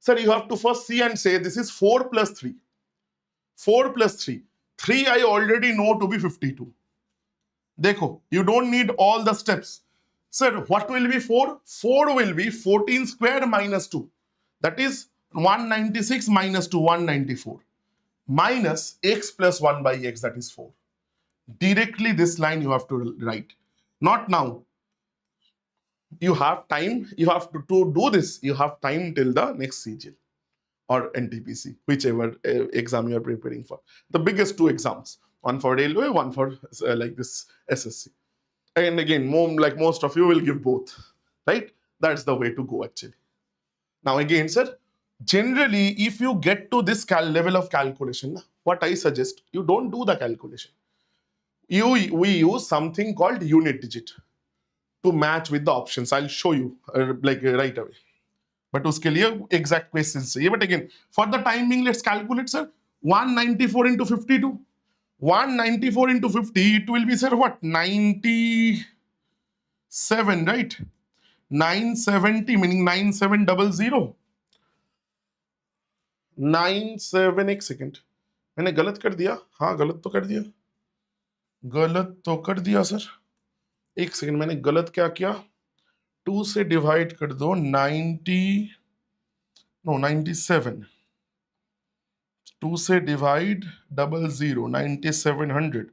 Sir, you have to first see and say this is 4 plus 3. 4 plus 3. 3 I already know to be 52. Dekho, you don't need all the steps. Sir, what will be 4? 4 will be 14 square minus 2. That is 196 minus 2, 194. Minus x plus 1 by x, that is 4. Directly this line you have to write. Not now. You have time. You have to do this. You have time till the next CGL or NTPC, whichever exam you are preparing for. The biggest two exams. One for railway, one for like this SSC. And again, like most of you will give both, right? That's the way to go actually. Now again, sir, generally, if you get to this level of calculation, what I suggest, you don't do the calculation. We use something called unit digit to match with the options. I'll show you right away. But uske liye exact questions chahiye. But again, for the time being, let's calculate, sir. 194 into 52. 194 into 50, it will be, sir, what? 97, right? 970, meaning 9700. 97, एक second, मैंने गलत कर दिया. हाँ, गलत तो कर दिया. गलत तो कर दिया सर. एक सेकेंड, मैंने गलत क्या किया? 2 से डिवाइड कर दो. 97. 2 से divide 00, 9700.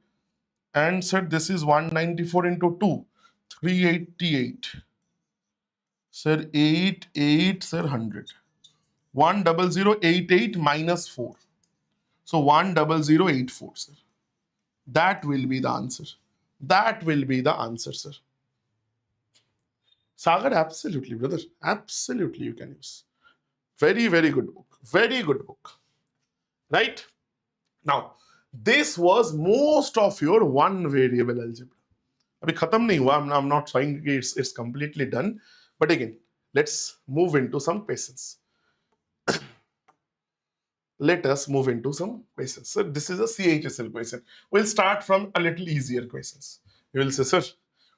And sir, this is 194 into 2, 388. Sir, 88, sir, 100. 10088 minus 4. So 10084, sir. That will be the answer. That will be the answer, sir. Sagar, absolutely, brother. Absolutely, you can use. Very, very good book. Very good book. Right? Now, this was most of your one variable algebra. Abhi khatam nahi hua. I'm not saying it's completely done. But again, let's move into some questions. Let us move into some questions. So this is a CHSL question. We'll start from a little easier questions. You will say, sir,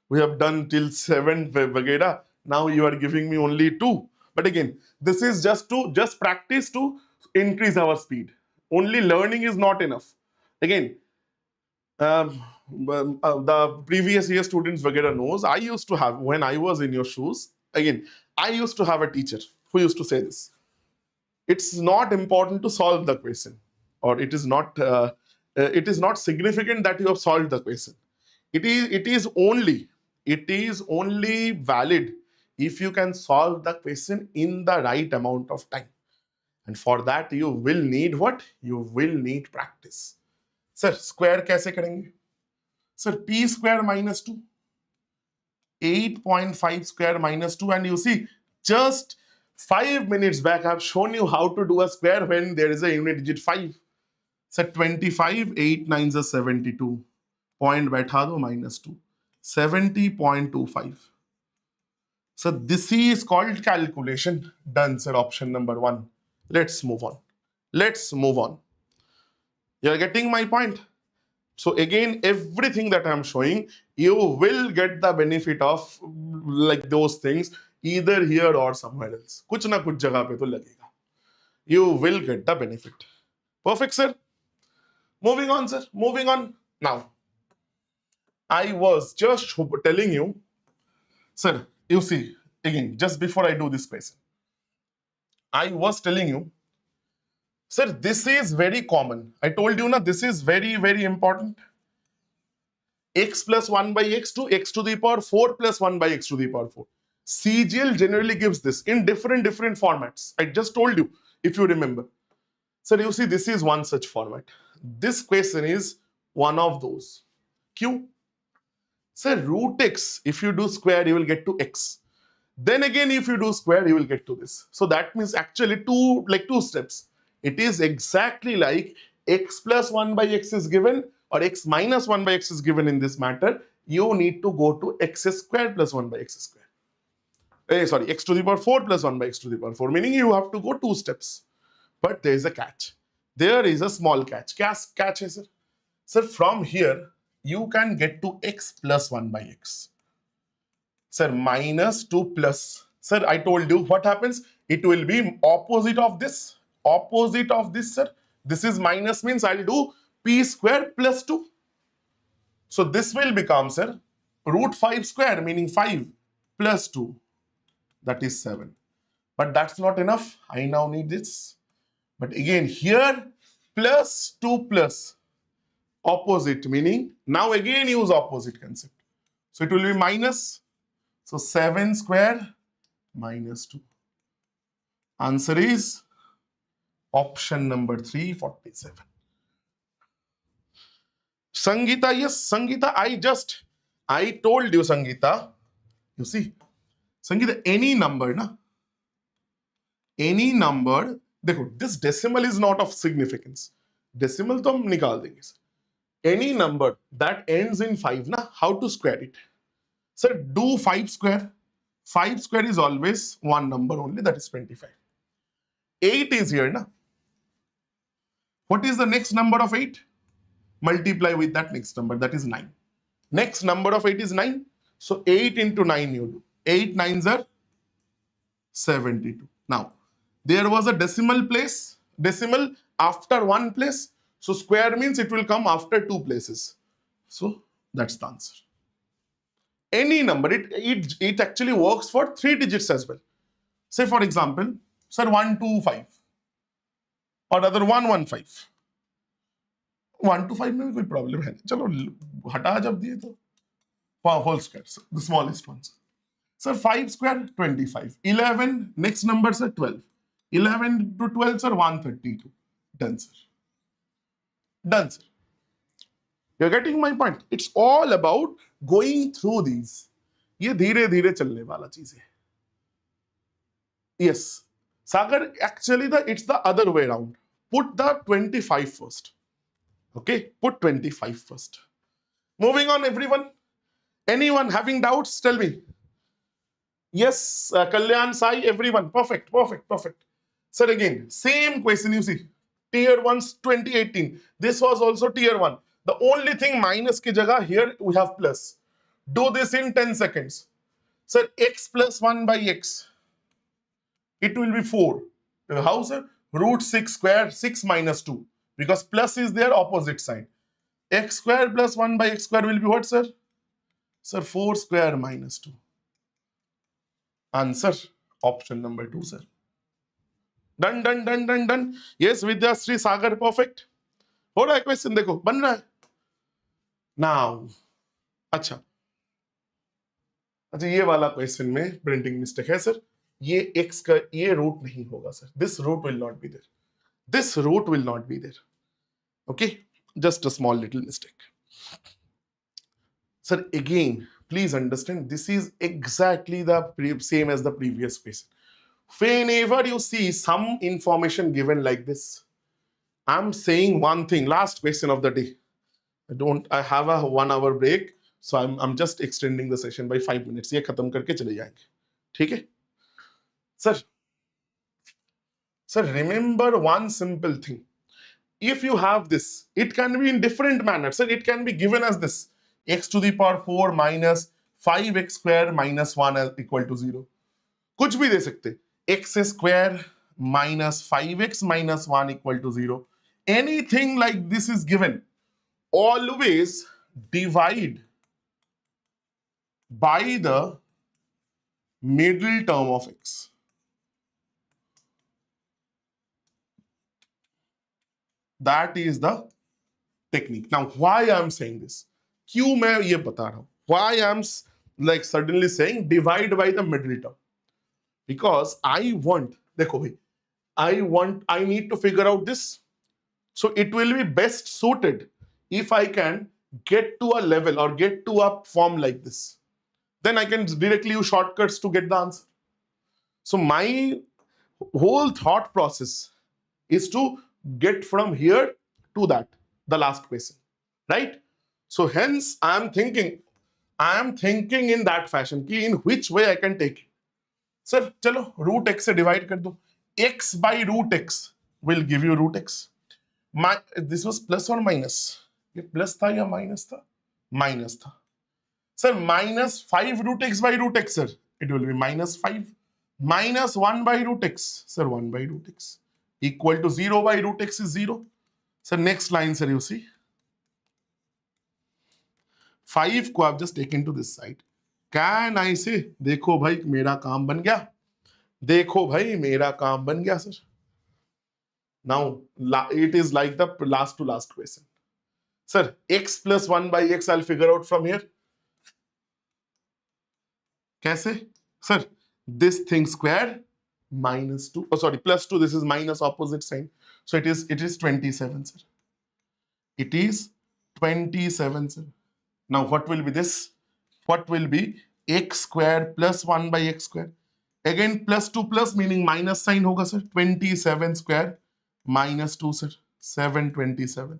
we have done till 7 vagera. Now you are giving me only 2. But again, this is just practice to increase our speed. Only learning is not enough. Again, the previous year students vagera knows, I used to have, when I was in your shoes, again, I used to have a teacher who used to say this. It's not important to solve the question, or it is not significant that you have solved the question. It is only valid if you can solve the question in the right amount of time. And for that you will need what? You will need practice. Sir, square कैसे करेंगे? Sir, p square minus 2, 8.5 square minus 2, and you see, just 5 minutes back I've shown you how to do a square when there is a unit digit 5. So 25, 8 9s are 72. Point बैठा दो minus 2. 70.25. So this is called calculation. Done, sir. Option number 1. Let's move on. Let's move on. You're getting my point? So again, everything that I'm showing, you will get the benefit of like those things either here or somewhere else. कुछ ना कुछ जगह पे तो लगेगा. You will get the benefit. Perfect, sir. Moving on, sir. Moving on. Now, I was just telling you, sir, you see, again, just before I do this question, I was telling you, sir, this is very common. I told you, na, this is very, very important. X plus 1 by x to the power 4 plus 1 by x to the power 4. CGL generally gives this in different formats. I just told you, if you remember. Sir, you see, this is one such format. This question is one of those. Q. Sir, root x, if you do square, you will get to x. Then again, if you do square, you will get to this. So that means actually two steps. It is exactly like x plus 1 by x is given or x minus 1 by x is given in this matter. You need to go to x square plus 1 by x square. X to the power 4 plus 1 by x to the power 4, meaning you have to go 2 steps. But there is a catch. There is a small catch. Catch is, sir, from here, you can get to x plus 1 by x. Sir, minus 2 plus. Sir, I told you what happens. It will be opposite of this. Opposite of this, sir. This is minus means I'll do p square plus 2. So this will become, sir, root 5 square, meaning 5 plus 2. That is 7. But that's not enough. I now need this. But again, here, plus 2 plus opposite, meaning now again use opposite concept. So it will be minus. So 7 square minus 2. Answer is option number 347. Sangeeta, yes, Sangeeta, I told you, Sangeeta. You see, Sangeeta, any number, na? Any number, देखो, this decimal is not of significance. Decimal तो हम निकाल देंगे. Any number that ends in 5, na, how to square it? Sir, do 5 square. 5 square is always one number only, that is 25. 8 is here, na? What is the next number of 8? Multiply with that next number, that is 9. Next number of 8 is 9. So 8 into 9 you do. 8 9s are 72. Now, there was a decimal after one place. So square means it will come after 2 places. So that's the answer. Any number, it actually works for 3 digits as well. Say for example, sir, 125 or other 115. 1 to 5 में भी कोई problem है नहीं. चलो हटा जब दिए तो whole square, the smallest ones. Sir, 5 square 25. 11, next number sir 12. 11 to 12 sir 132. Done, sir. Done, sir. You're getting my point. It's all about going through these. ये धीरे धीरे चलने वाला चीज है. Yes, Sagar, actually it's the other way around. Put the 25 first. Okay, put 25 first. Moving on, everyone. Anyone having doubts, tell me. Yes, Kalyan, Sai, everyone. Perfect. Sir, again, same question you see. Tier 1's 2018. This was also tier 1. The only thing minus ki jagah, here we have plus. Do this in 10 seconds. Sir, x plus 1 by x. It will be 4. How, sir? Root 6 square, 6 minus 2. Because plus is their opposite sign. X square plus 1 by x square will be what, sir? Sir, 4 square minus 2. Answer, option number 2, sir. Done. Yes, Vidyashree, Sagar, perfect. हो रहा है question, देखो बन रहा है. Now, अच्छा ये वाला क्वेश्चन में प्रिंटिंग मिस्टेक है सर. ये x का ये रूट नहीं होगा sir. This root will not be there. This root will not be there. Okay, just a small little mistake. Sir, again, please understand, this is exactly the same as the previous question. Whenever you see some information given like this, I'm saying one thing, last question of the day. I have a 1 hour break, so I'm just extending the session by 5 minutes. ये खत्म करके चले जाएंगे. ठीक है? Sir, remember one simple thing. If you have this, it can be in different manners. Sir, it can be given as this. X to the power 4 minus 5x square minus 1 equal to 0. कुछ भी दे सकते. X square minus 5x minus 1 equal to 0. Anything like this is given. Always divide by the middle term of x. That is the technique. Now, why I'm saying this? क्यों मैं ये बता रहा हूं? Why I'm like suddenly saying divide by the middle term? Because I want, देखो भाई, I need to figure out this. So it will be best suited if I can get to a level or get to a form like this. Then I can directly use shortcuts to get the answer. So my whole thought process is to get from here to that, the last question, right? So hence I am thinking in that fashion कि in which way I can take it. Sir, चलो root x से divide कर दो. X by root x will give you root x. This was plus or minus? ये plus था या minus था? Minus था. Sir, minus 5 root x by root x, sir. It will be minus 5. Minus 1 by root x. Sir, 1 by root x. Equal to 0 by root x is 0. Sir, next line, sir, you see. 5 को आप just take into this side. Can I say, देखो भाई मेरा काम बन गया. देखो भाई मेरा काम बन गया, sir. Now, it is like the last to last question. Sir, x plus 1 by x I'll figure out from here. कैसे? Sir, this thing square minus 2. Oh, sorry, plus 2. This is minus opposite sign. So it is 27, sir. It is 27, sir. Now what will be this? What will be x square plus 1 by x square? Again plus 2 plus meaning minus sign hoga, sir. 27 square minus 2, sir. 727.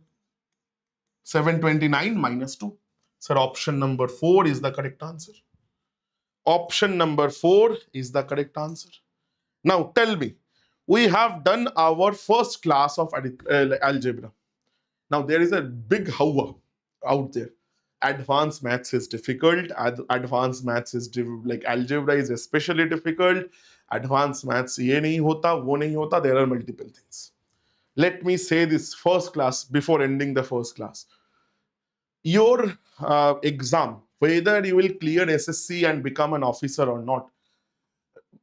729 minus 2. Sir, option number 4 is the correct answer. Option number 4 is the correct answer. Now tell me, we have done our first class of algebra. Now there is a big howa out there. Advanced maths is difficult. Advanced maths is like algebra is especially difficult. Advanced maths ye nahi hota, wo nahi hota. There are multiple things. Let me say this first class before ending the first class. Your exam, whether you will clear SSC and become an officer or not,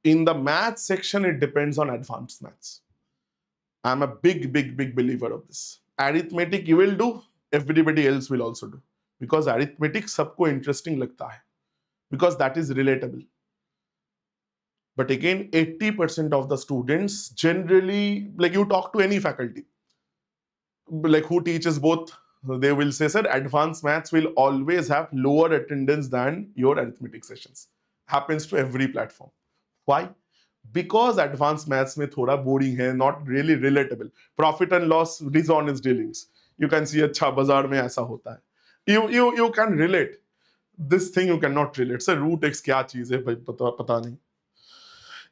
in the maths section, it depends on advanced maths. I'm a big believer of this. Arithmetic you will do, everybody else will also do. Because arithmetic sabko interesting lagta hai. Because that is relatable. But again, 80% of the students generally, like you talk to any faculty, like who teaches both, they will say, sir, advanced maths will always have lower attendance than your arithmetic sessions. Happens to every platform. Why? Because advanced maths में थोड़ा boring है, not really relatable. Profit and loss, dishonest dealings. You can see अच्छा बाजार में ऐसा होता है. You can relate. This thing you cannot relate. Sir, root x क्या चीज है भाई पता नहीं.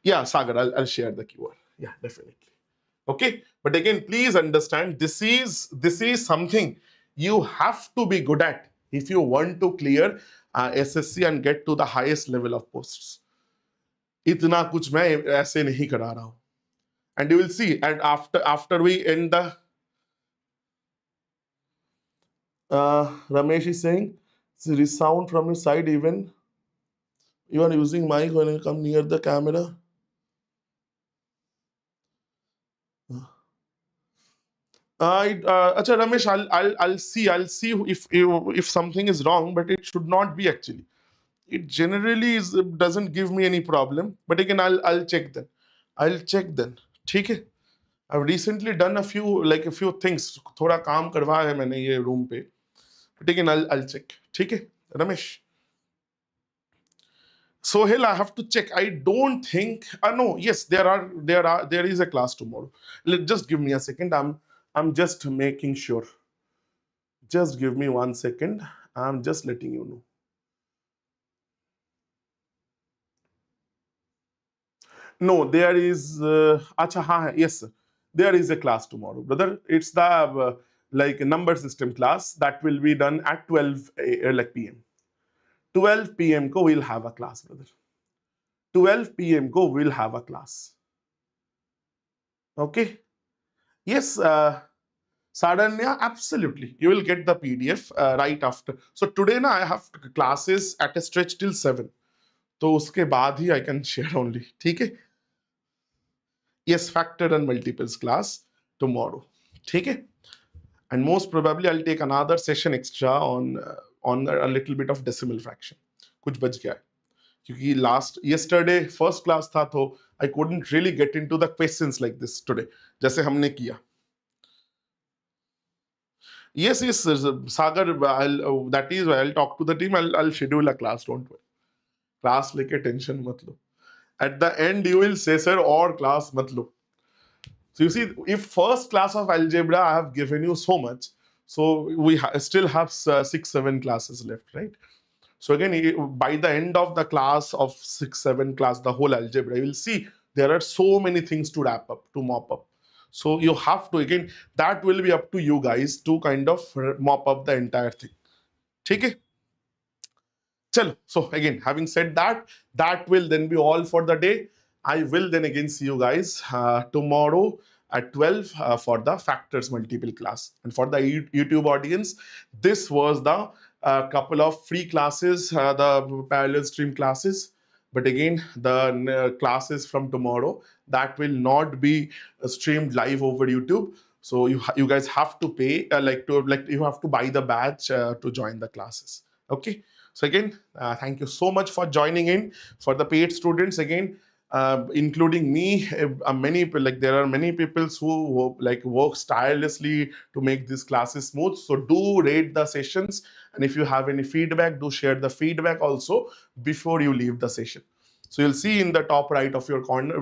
Yeah, Sagar, I'll share the keyword. Yeah, definitely. Okay, but again, please understand this is something you have to be good at if you want to clear SSC and get to the highest level of posts. इतना कुछ मैं ऐसे नहीं करा रहा हूं. And you will see, and after we end the Ramesh is saying resound from your side, even you are using mic when you come near the camera. Acha Ramesh, I'll see if something is wrong, but it should not be actually. it generally doesn't give me any problem, but again I'll check then. ठीक है. I've recently done a few things. थोड़ा काम करवाया है मैंने ये room पे. But again I'll check. ठीक है, Ramesh. Sohail, I have to check. I don't think. No, yes, there is a class tomorrow. Just give me a second. I'm just making sure. Just give me 1 second. I'm just letting you know. No, there is. Acha, yes, there is a class tomorrow, brother. It's the like number system class that will be done at 12 p.m. 12 p.m. ko we'll have a class, brother. 12 p.m. ko we'll have a class. Okay. Yes, Sadanya, absolutely. You will get the PDF right after. So today na I have classes at a stretch till 7. तो उसके बाद ही I can share only. ठीक है? Yes, factor and multiples class tomorrow. ठीक है? And most probably I'll take another session extra on a little bit of decimal fraction. कुछ बच गया है. क्योंकि yesterday first class था तो I couldn't really get into the questions like this today. जैसे हमने किया. Yes, Sagar, that is why I'll talk to the team. I'll schedule a class. Don't worry. Class लेके tension मत लो. At the end, you will say, sir, or class mat lo. So you see, if first class of algebra I have given you so much, so we still have 6-7 classes left, right? So again, by the end of the class of 6-7 class, the whole algebra, you will see there are so many things to wrap up, to mop up. So you have to, again, that will be up to you guys to kind of mop up the entire thing. Okay? Chalo. So again, having said that, that will then be all for the day. I will then again see you guys tomorrow at 12 for the factors multiple class. And for the YouTube audience, this was the couple of free classes, the parallel stream classes. But again, the classes from tomorrow, that will not be streamed live over YouTube. So you guys have to pay, you have to buy the badge to join the classes. Okay. So again, thank you so much for joining in. For the paid students, again, including me, many people, like there are many people who like works tirelessly to make these classes smooth. So do rate the sessions, and if you have any feedback, do share the feedback also before you leave the session. So you'll see in the top right of your corner,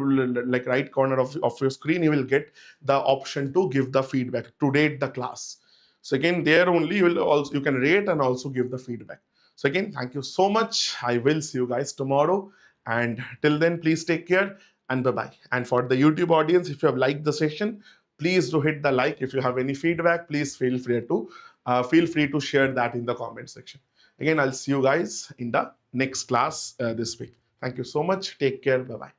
like right corner of your screen, you will get the option to give the feedback, to rate the class. So again, there only you can rate and also give the feedback. So again, thank you so much. I will see you guys tomorrow. And till then, please take care and bye-bye. And for the YouTube audience, if you have liked the session, please do hit the like. If you have any feedback, please feel free to share that in the comment section. Again, I'll see you guys in the next class this week. Thank you so much. Take care. Bye-bye.